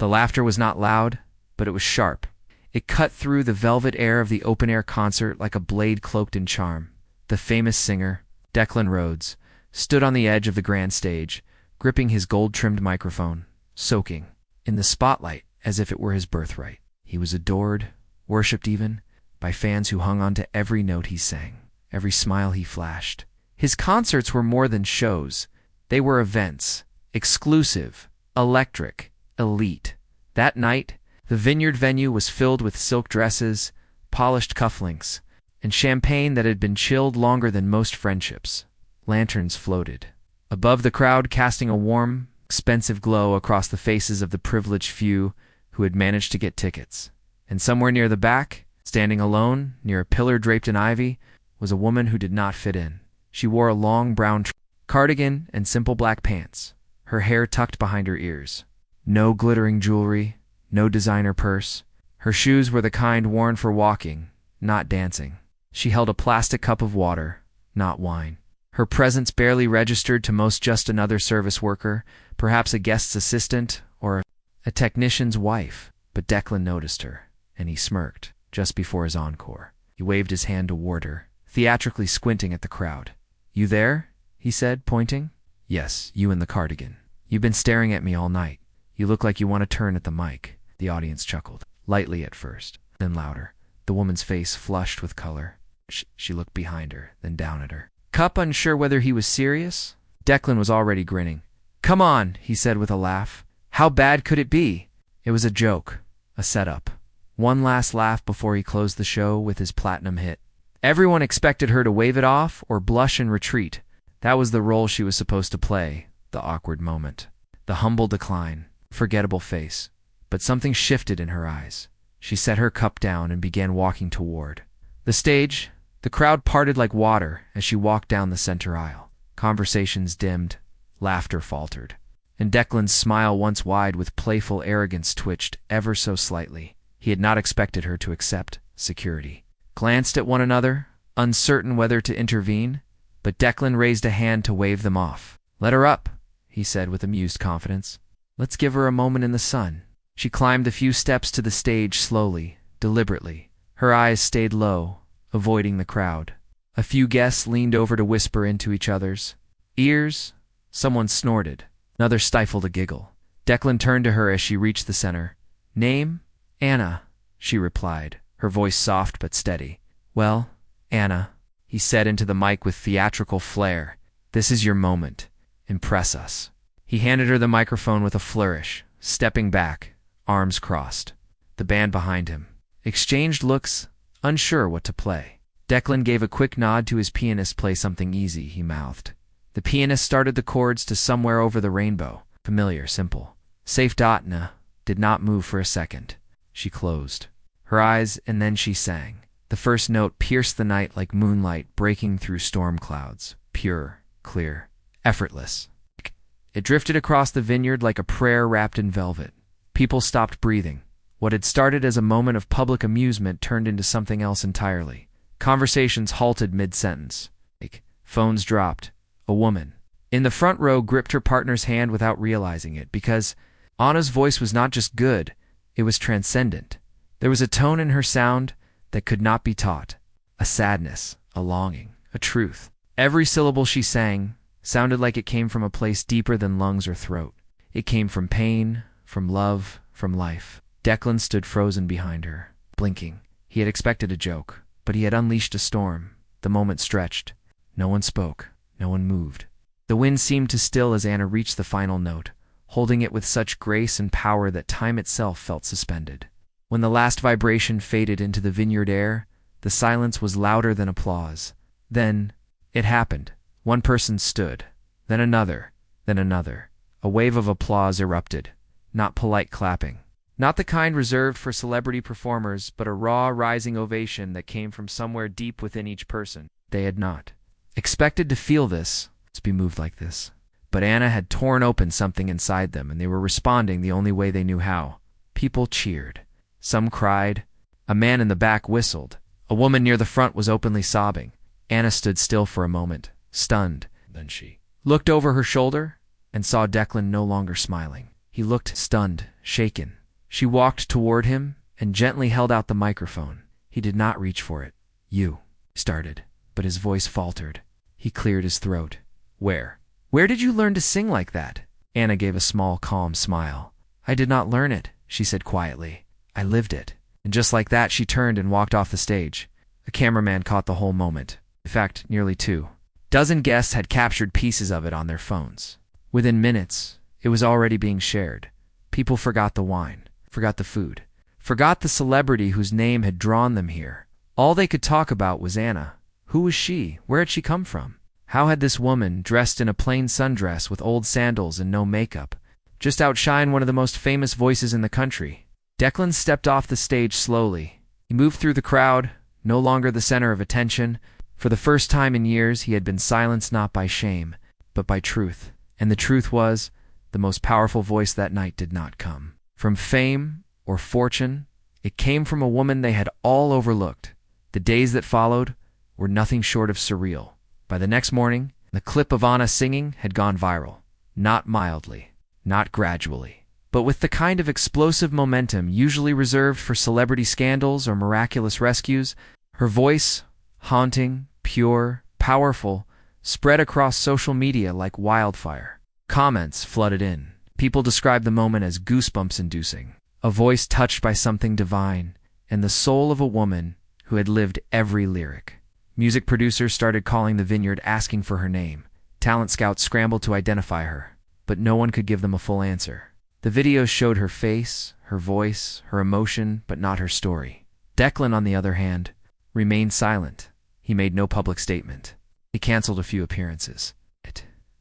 The laughter was not loud, but it was sharp. It cut through the velvet air of the open-air concert like a blade cloaked in charm. The famous singer, Declan Rhodes, stood on the edge of the grand stage, gripping his gold-trimmed microphone, soaking in the spotlight as if it were his birthright. He was adored, worshipped even, by fans who hung on to every note he sang, every smile he flashed. His concerts were more than shows. They were events, exclusive, electric, elite. That night, the Vineyard venue was filled with silk dresses, polished cufflinks, and champagne that had been chilled longer than most friendships. Lanterns floated above the crowd, casting a warm, expensive glow across the faces of the privileged few who had managed to get tickets. And somewhere near the back, standing alone near a pillar draped in ivy, was a woman who did not fit in. She wore a long brown cardigan and simple black pants, her hair tucked behind her ears. No glittering jewelry, no designer purse. Her shoes were the kind worn for walking, not dancing. She held a plastic cup of water, not wine. Her presence barely registered to most, just another service worker, perhaps a guest's assistant or a technician's wife. But Declan noticed her, and he smirked just before his encore. He waved his hand toward her, theatrically squinting at the crowd. "You there?" he said, pointing. "Yes, you in the cardigan. You've been staring at me all night. You look like you want to turn at the mic." The audience chuckled, lightly at first, then louder. The woman's face flushed with color. She looked behind her, then down at her. Cup, unsure whether he was serious. Declan was already grinning. "Come on," he said with a laugh. "How bad could it be?" It was a joke, a setup. One last laugh before he closed the show with his platinum hit. Everyone expected her to wave it off or blush and retreat. That was the role she was supposed to play, the awkward moment, the humble decline, forgettable face. But something shifted in her eyes. She set her cup down and began walking toward the stage. The crowd parted like water as she walked down the center aisle. Conversations dimmed, laughter faltered, and Declan's smile, once wide with playful arrogance, twitched ever so slightly. He had not expected her to accept security. Glanced at one another, uncertain whether to intervene, but Declan raised a hand to wave them off. "Let her up," he said with amused confidence. "Let's give her a moment in the sun." She climbed the few steps to the stage slowly, deliberately. Her eyes stayed low, avoiding the crowd. A few guests leaned over to whisper into each other's ears. Someone snorted. Another stifled a giggle. Declan turned to her as she reached the center. "Name?" "Anna," she replied, her voice soft but steady. "Well, Anna," he said into the mic with theatrical flair, "this is your moment. Impress us." He handed her the microphone with a flourish, stepping back, arms crossed. The band behind him exchanged looks, unsure what to play. Declan gave a quick nod to his pianist. "Play something easy," he mouthed. The pianist started the chords to Somewhere Over the Rainbow. Familiar, simple. Safe. Anna did not move for a second. She closed her eyes, and then she sang. The first note pierced the night like moonlight breaking through storm clouds. Pure, clear, effortless. It drifted across the vineyard like a prayer wrapped in velvet. People stopped breathing. What had started as a moment of public amusement turned into something else entirely. Conversations halted mid-sentence. Phones dropped. A woman in the front row gripped her partner's hand without realizing it, because Anna's voice was not just good, it was transcendent. There was a tone in her sound that could not be taught, a sadness, a longing, a truth. Every syllable she sang sounded like it came from a place deeper than lungs or throat. It came from pain, from love, from life. Declan stood frozen behind her, blinking. He had expected a joke, but he had unleashed a storm. The moment stretched. No one spoke. No one moved. The wind seemed to still as Anna reached the final note, holding it with such grace and power that time itself felt suspended. When the last vibration faded into the vineyard air, the silence was louder than applause. Then it happened. One person stood, then another, then another. A wave of applause erupted. Not polite clapping. Not the kind reserved for celebrity performers, but a raw, rising ovation that came from somewhere deep within each person. They had not expected to feel this, to be moved like this. But Anna had torn open something inside them, and they were responding the only way they knew how. People cheered. Some cried. A man in the back whistled. A woman near the front was openly sobbing. Anna stood still for a moment, stunned. Then she looked over her shoulder and saw Declan no longer smiling. He looked stunned, shaken. She walked toward him and gently held out the microphone. He did not reach for it. "You," started, but his voice faltered. He cleared his throat. Where did you learn to sing like that?" Anna gave a small, calm smile. "I did not learn it," she said quietly. "I lived it." And just like that, she turned and walked off the stage. A cameraman caught the whole moment. In fact, nearly 2 dozen guests had captured pieces of it on their phones. Within minutes, it was already being shared. People forgot the wine, forgot the food, forgot the celebrity whose name had drawn them here. All they could talk about was Anna. Who was she? Where had she come from? How had this woman, dressed in a plain sundress with old sandals and no makeup, just outshine one of the most famous voices in the country? Declan stepped off the stage slowly. He moved through the crowd, no longer the center of attention. For the first time in years, he had been silenced not by shame, but by truth. And the truth was, the most powerful voice that night did not come from fame or fortune. It came from a woman they had all overlooked. The days that followed were nothing short of surreal. By the next morning, the clip of Anna singing had gone viral. Not mildly, not gradually, but with the kind of explosive momentum usually reserved for celebrity scandals or miraculous rescues. Her voice, haunting, pure, powerful, spread across social media like wildfire. Comments flooded in. People described the moment as goosebumps-inducing. A voice touched by something divine, and the soul of a woman who had lived every lyric. Music producers started calling the vineyard, asking for her name. Talent scouts scrambled to identify her, but no one could give them a full answer. The videos showed her face, her voice, her emotion, but not her story. Declan, on the other hand, remained silent. He made no public statement. He canceled a few appearances.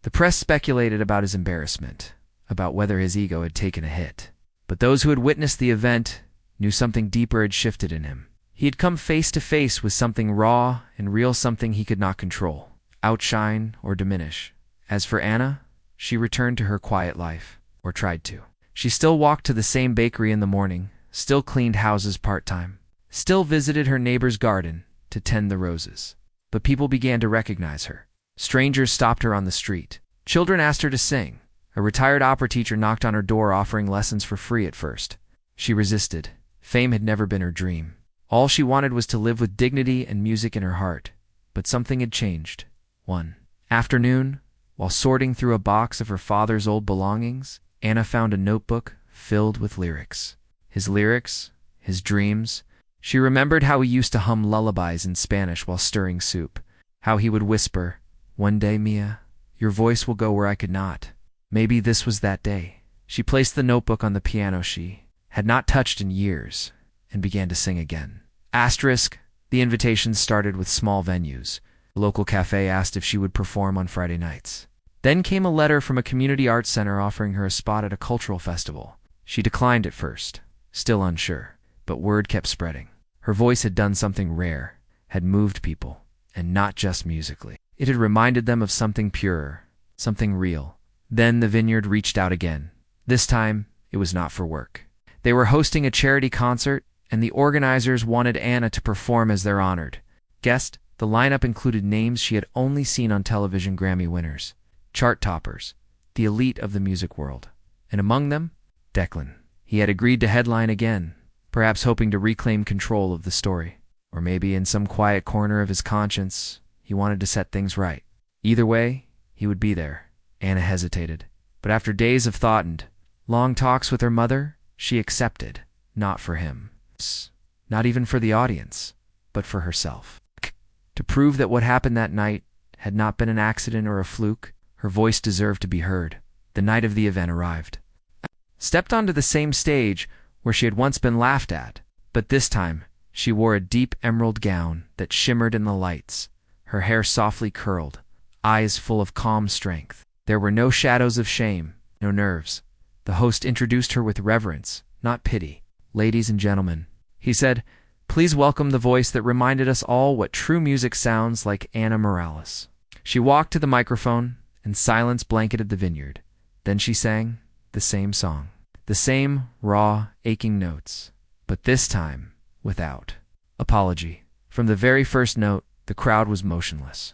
The press speculated about his embarrassment, about whether his ego had taken a hit. But those who had witnessed the event knew something deeper had shifted in him. He had come face to face with something raw and real, something he could not control, outshine, or diminish. As for Anna, she returned to her quiet life, or tried to. She still walked to the same bakery in the morning, still cleaned houses part-time, still visited her neighbor's garden to tend the roses. But people began to recognize her. Strangers stopped her on the street. Children asked her to sing. A retired opera teacher knocked on her door offering lessons for free at first. She resisted. Fame had never been her dream. All she wanted was to live with dignity and music in her heart. But something had changed. One afternoon, while sorting through a box of her father's old belongings, Anna found a notebook filled with lyrics. His lyrics, his dreams. She remembered how he used to hum lullabies in Spanish while stirring soup. How he would whisper, "One day, Mia, your voice will go where I could not." Maybe this was that day. She placed the notebook on the piano she had not touched in years and began to sing again. Asterisk, the invitations started with small venues. A local cafe asked if she would perform on Friday nights. Then came a letter from a community arts center offering her a spot at a cultural festival. She declined at first, still unsure, but word kept spreading. Her voice had done something rare, had moved people, and not just musically. It had reminded them of something purer, something real. Then the vineyard reached out again. This time, it was not for work. They were hosting a charity concert, and the organizers wanted Anna to perform as their honored guest. The lineup included names she had only seen on television: Grammy winners, chart toppers, the elite of the music world. And among them, Declan. He had agreed to headline again, perhaps hoping to reclaim control of the story. Or maybe in some quiet corner of his conscience, he wanted to set things right. Either way, he would be there. Anna hesitated, but after days of thought and long talks with her mother, she accepted, not for him, not even for the audience, but for herself. To prove that what happened that night had not been an accident or a fluke, her voice deserved to be heard. The night of the event arrived. Stepped onto the same stage where she had once been laughed at, but this time she wore a deep emerald gown that shimmered in the lights, her hair softly curled, eyes full of calm strength. There were no shadows of shame, no nerves. The host introduced her with reverence, not pity. "Ladies and gentlemen," he said, "please welcome the voice that reminded us all what true music sounds like, Anna Morales." She walked to the microphone, and silence blanketed the vineyard. Then she sang the same song, the same raw, aching notes, but this time without apology. From the very first note, the crowd was motionless.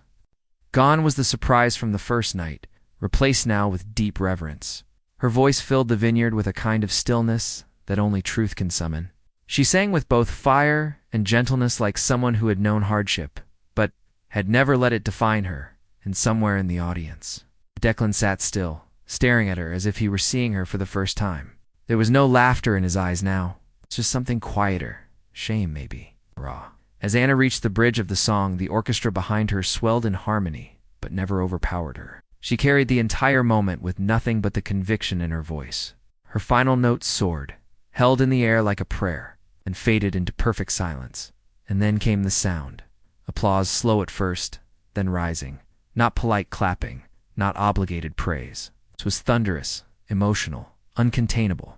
Gone was the surprise from the first night, replaced now with deep reverence. Her voice filled the vineyard with a kind of stillness that only truth can summon. She sang with both fire and gentleness, like someone who had known hardship, but had never let it define her. And somewhere in the audience, Declan sat still, staring at her as if he were seeing her for the first time. There was no laughter in his eyes now, just something quieter, shame maybe, raw. As Anna reached the bridge of the song, the orchestra behind her swelled in harmony, but never overpowered her. She carried the entire moment with nothing but the conviction in her voice. Her final note soared, held in the air like a prayer, and faded into perfect silence. And then came the sound. Applause, slow at first, then rising. Not polite clapping, not obligated praise. It was thunderous, emotional, uncontainable.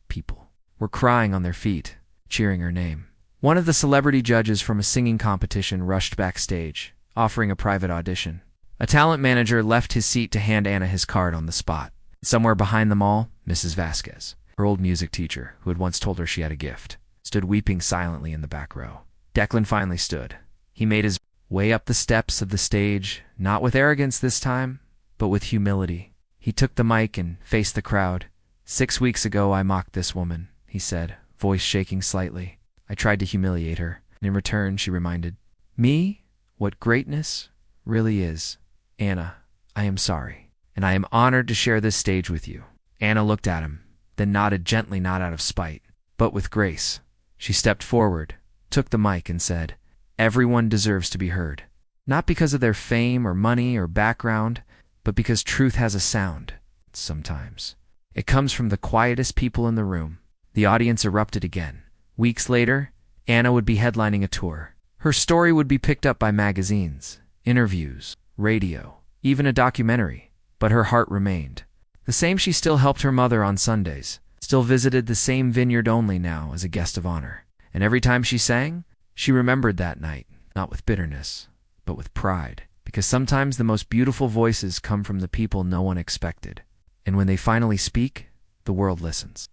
People were crying on their feet, cheering her name. One of the celebrity judges from a singing competition rushed backstage, offering a private audition. A talent manager left his seat to hand Anna his card on the spot. Somewhere behind them all, Mrs. Vasquez, her old music teacher, who had once told her she had a gift, stood weeping silently in the back row. Declan finally stood. He made his way up the steps of the stage, not with arrogance this time, but with humility. He took the mic and faced the crowd. 6 weeks ago I mocked this woman, he said, voice shaking slightly. I tried to humiliate her, and in return she reminded me what greatness really is. Anna, I am sorry, and I am honored to share this stage with you. Anna looked at him, then nodded gently, not out of spite, but with grace. She stepped forward, took the mic, and said, everyone deserves to be heard. Not because of their fame or money or background, but because truth has a sound, sometimes. It comes from the quietest people in the room. The audience erupted again. Weeks later, Anna would be headlining a tour. Her story would be picked up by magazines, interviews, radio, even a documentary, but her heart remained. The same. She still helped her mother on Sundays, still visited the same vineyard, only now as a guest of honor. And every time she sang, she remembered that night, not with bitterness, but with pride, because sometimes the most beautiful voices come from the people no one expected. And when they finally speak, the world listens.